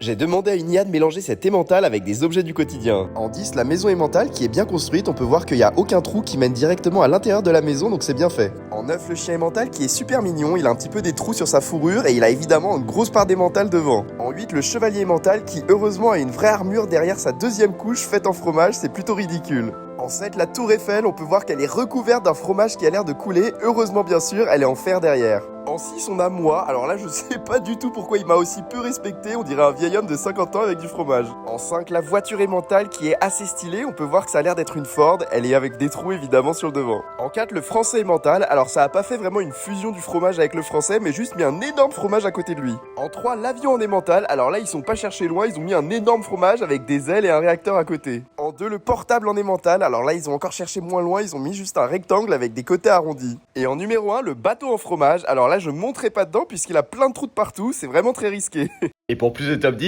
J'ai demandé à une IA de mélanger cet emmental avec des objets du quotidien. En 10, la maison emmental qui est bien construite, on peut voir qu'il n'y a aucun trou qui mène directement à l'intérieur de la maison, donc c'est bien fait. En 9, le chien emmental qui est super mignon, il a un petit peu des trous sur sa fourrure et il a évidemment une grosse part d'emmental devant. En 8, le chevalier emmental qui heureusement a une vraie armure derrière sa deuxième couche faite en fromage, c'est plutôt ridicule. En 7, la tour Eiffel, on peut voir qu'elle est recouverte d'un fromage qui a l'air de couler, heureusement bien sûr, elle est en fer derrière. En 6, on a moi, alors là je sais pas du tout pourquoi il m'a aussi peu respecté, on dirait un vieil homme de 50 ans avec du fromage. En 5, la voiture emmental qui est assez stylée, on peut voir que ça a l'air d'être une Ford, elle est avec des trous évidemment sur le devant. En 4, le français emmental, alors ça a pas fait vraiment une fusion du fromage avec le français, mais juste mis un énorme fromage à côté de lui. En 3, l'avion en emmental, alors là ils sont pas cherchés loin, ils ont mis un énorme fromage avec des ailes et un réacteur à côté. En 2, le portable en emmental, alors là ils ont encore cherché moins loin, ils ont mis juste un rectangle avec des côtés arrondis. Et en numéro 1, le bateau en fromage, alors là je monterai pas dedans puisqu'il a plein de trous de partout, c'est vraiment très risqué. Et pour plus de top 10,